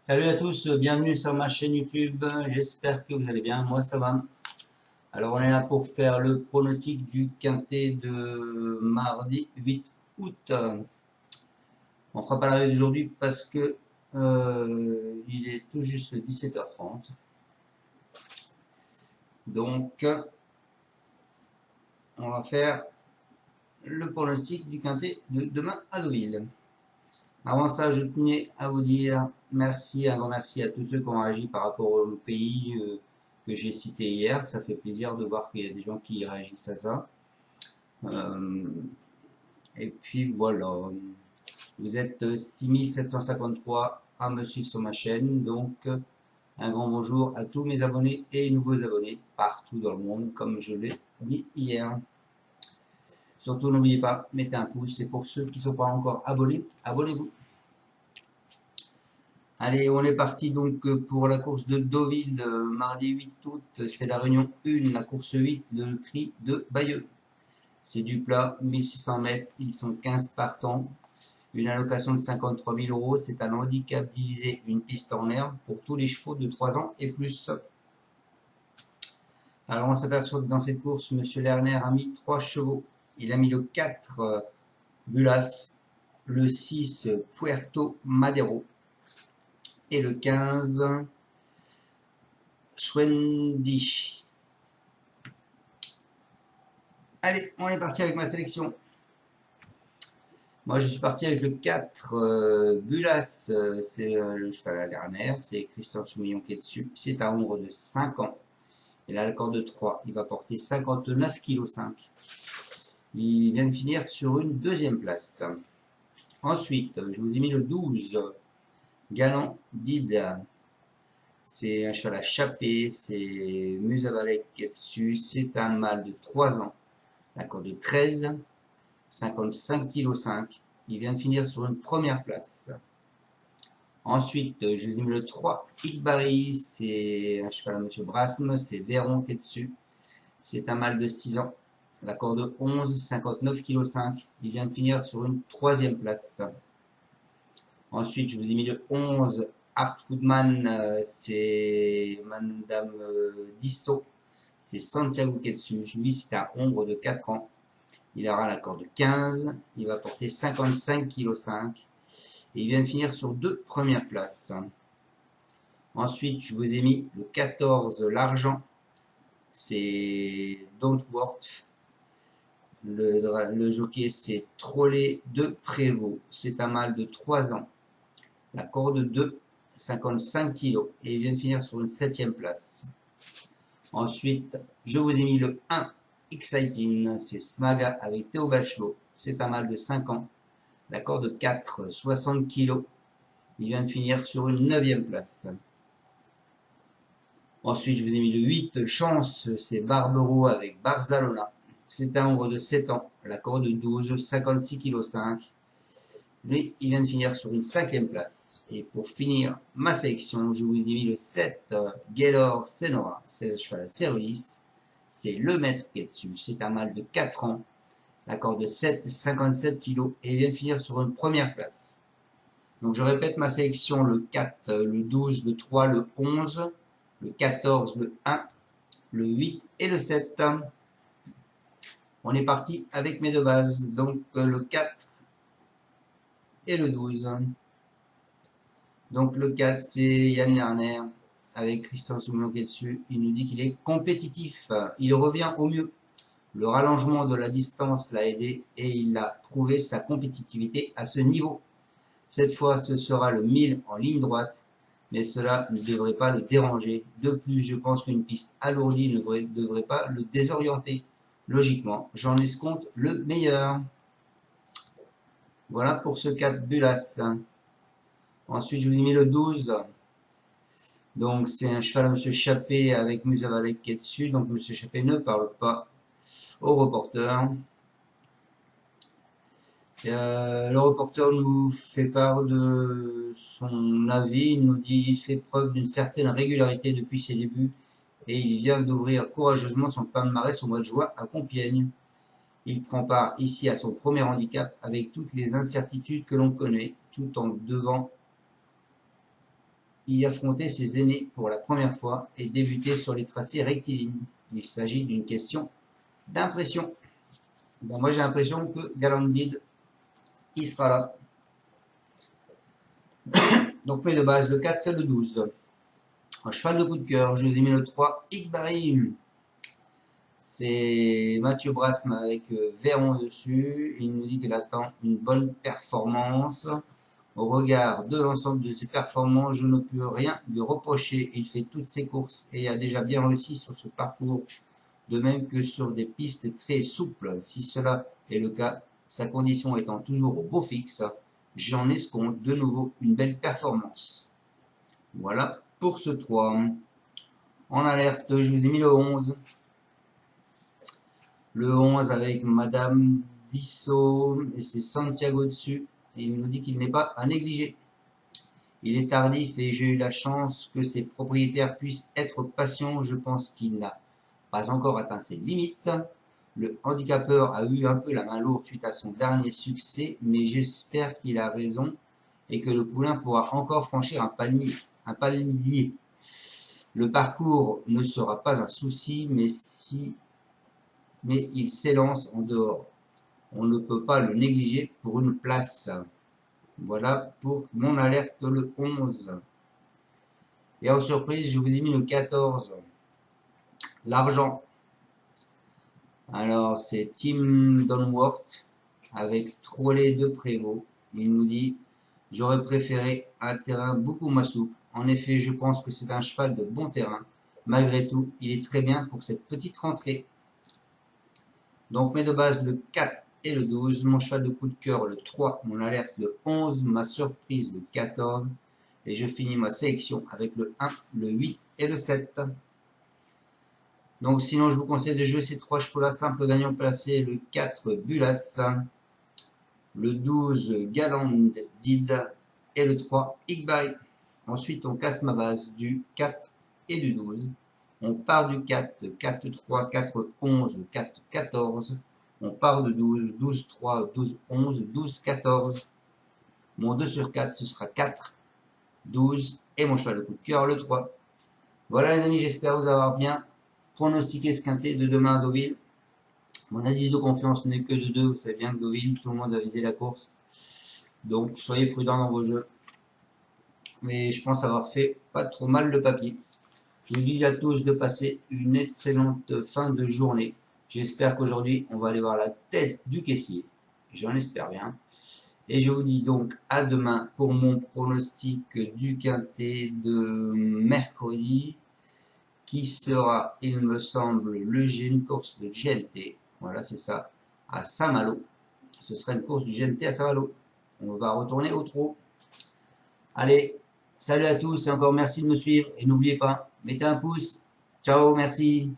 Salut à tous, bienvenue sur ma chaîne YouTube. J'espère que vous allez bien. Moi, ça va. Alors, on est là pour faire le pronostic du quintet de mardi 8 août. On fera pas la règle d'aujourd'hui parce que il est tout juste 17h30. Donc, on va faire le pronostic du quintet de demain à Deauville. Avant ça, je tenais à vous dire merci, un grand merci à tous ceux qui ont réagi par rapport au pays que j'ai cité hier. Ça fait plaisir de voir qu'il y a des gens qui réagissent à ça. Et puis voilà, vous êtes 6753 à me suivre sur ma chaîne. Donc, un grand bonjour à tous mes abonnés et nouveaux abonnés partout dans le monde, comme je l'ai dit hier. Surtout, n'oubliez pas, mettez un pouce. Et pour ceux qui ne sont pas encore abonnés, abonnez-vous. Allez, on est parti donc pour la course de Deauville, mardi 8 août. C'est la réunion 1, la course 8, le prix de Bayeux. C'est du plat, 1600 mètres, ils sont 15 partants. Une allocation de 53 000 euros. C'est un handicap divisé, une piste en herbe pour tous les chevaux de 3 ans et plus. Alors on s'aperçoit que dans cette course, M. Lerner a mis 3 chevaux. Il a mis le 4, Bulas, le 6, Puerto Madero, et le 15, Schwendisch. Allez, on est parti avec ma sélection. Moi, je suis parti avec le 4, Bulas, c'est le cheval à la dernière, c'est Christian Soumillon qui est dessus. C'est un ombre de 5 ans. Il a le corps de 3, il va porter 59,5 kg. Il vient de finir sur une deuxième place. Ensuite, je vous ai mis le 12, Galant Did. C'est un cheval à chapper, c'est Musavalek qui est dessus, c'est un mâle de 3 ans, d'accord, de 13, 55,5 kg. Il vient de finir sur une première place. Ensuite, je vous ai mis le 3, Iqbari, c'est un cheval à M. Brasme, c'est Véron qui est dessus. C'est un mâle de 6 ans, d'accord, de 11, 59,5 kg. Il vient de finir sur une troisième place. Ensuite, je vous ai mis le 11, Art Foodman, c'est Madame Dissot, c'est Santiago qui est dessus. Lui, c'est un ombre de 4 ans. Il aura l'accord de 15, il va porter 55,5 kg. Et il vient de finir sur 2 premières places. Ensuite, je vous ai mis le 14, l'argent, c'est Don't Worth. Le jockey, c'est Trolley de Prévost. C'est un mâle de 3 ans. La corde 2, 55 kg. Et il vient de finir sur une 7e place. Ensuite, je vous ai mis le 1, Exciting. C'est Smaga avec Théo Bachelot. C'est un mâle de 5 ans. La corde 4, 60 kg. Il vient de finir sur une 9e place. Ensuite, je vous ai mis le 8, Chance. C'est Barbero avec Barzalona. C'est un ombre de 7 ans. La corde 12, 56,5 kg. Lui, il vient de finir sur une 5e place. Et pour finir ma sélection, je vous ai mis le 7, Gaylor Senora. C'est le cheval à Cerulis. C'est le maître qui est dessus. C'est un mâle de 4 ans. La corde 7, 57 kg. Et il vient de finir sur une première place. Donc je répète ma sélection, le 4, le 12, le 3, le 11, le 14, le 1, le 8 et le 7. On est parti avec mes deux bases. Donc le 4 et le 12. Donc le 4, c'est Yann Lerner avec Christian Soumillon qui est dessus. Il nous dit qu'il est compétitif. Il revient au mieux. Le rallongement de la distance l'a aidé et il a prouvé sa compétitivité à ce niveau. Cette fois, ce sera le 1000 en ligne droite, mais cela ne devrait pas le déranger. De plus, je pense qu'une piste alourdie ne devrait pas le désorienter. Logiquement, j'en escompte le meilleur. Voilà pour ce 4 Bulas. Ensuite, je vous ai mis le 12. Donc, c'est un cheval à M. Chappé avec Musavalek qui est dessus. Donc, M. Chappé ne parle pas au reporter. Le reporter nous fait part de son avis. Il nous dit qu'il fait preuve d'une certaine régularité depuis ses débuts et il vient d'ouvrir courageusement son palmarès au mois de juin à Compiègne. Il prend part ici à son premier handicap avec toutes les incertitudes que l'on connaît, tout en devant y affronter ses aînés pour la première fois et débuter sur les tracés rectilignes. Il s'agit d'une question d'impression. Ben, moi j'ai l'impression que Galandid, il sera là. Donc mes de base, le 4 et le 12. En cheval de coup de cœur, je vous ai mis le 3, Igbarim. C'est Mathieu Brasme avec Véron dessus. Il nous dit qu'il attend une bonne performance. Au regard de l'ensemble de ses performances, je ne peux rien lui reprocher. Il fait toutes ses courses et a déjà bien réussi sur ce parcours, de même que sur des pistes très souples. Si cela est le cas, sa condition étant toujours au beau fixe, j'en escompte de nouveau une belle performance. Voilà pour ce 3. En alerte, je vous ai mis le 11. Le 11 avec Madame Dissot et c'est Santiago dessus. Et il nous dit qu'il n'est pas à négliger. Il est tardif et j'ai eu la chance que ses propriétaires puissent être patients. Je pense qu'il n'a pas encore atteint ses limites. Le handicapeur a eu un peu la main lourde suite à son dernier succès, mais j'espère qu'il a raison et que le poulain pourra encore franchir un palier. Le parcours ne sera pas un souci, mais il s'élance en dehors. On ne peut pas le négliger pour une place. Voilà pour mon alerte le 11. Et en surprise, je vous ai mis le 14. L'argent. Alors, c'est Tim Donworth avec Trollet de Prévost. Il nous dit « J'aurais préféré un terrain beaucoup moins souple. En effet, je pense que c'est un cheval de bon terrain. Malgré tout, il est très bien pour cette petite rentrée. » Donc, mes de base, le 4 et le 12. Mon cheval de coup de cœur, le 3. Mon alerte, le 11. Ma surprise, le 14. Et je finis ma sélection avec le 1, le 8 et le 7. Donc, sinon, je vous conseille de jouer ces 3 chevaux-là. Simple gagnant placé, le 4, Bulas. Le 12, Galandid. Et le 3, Igbai. Ensuite, on casse ma base du 4 et du 12. On part du 4, 4, 3, 4, 11, 4, 14. On part de 12, 12, 3, 12, 11, 12, 14. Mon 2 sur 4, ce sera 4, 12. Et mon cheval de coup de cœur, le 3. Voilà les amis, j'espère vous avoir bien pronostiqué ce quintet de demain à Deauville. Mon indice de confiance n'est que de 2. Vous savez bien que Deauville, tout le monde a visé la course. Donc, soyez prudents dans vos jeux. Mais je pense avoir fait pas trop mal le papier. Je vous dis à tous de passer une excellente fin de journée. J'espère qu'aujourd'hui, on va aller voir la tête du caissier. J'en espère bien. Et je vous dis donc à demain pour mon pronostic du quintet de mercredi, qui sera, il me semble, une course de GNT. Voilà, c'est ça, à Saint-Malo. Ce sera une course du GNT à Saint-Malo. On va retourner au trot. Allez, salut à tous et encore merci de me suivre. Et n'oubliez pas, mettez un pouce. Ciao, merci.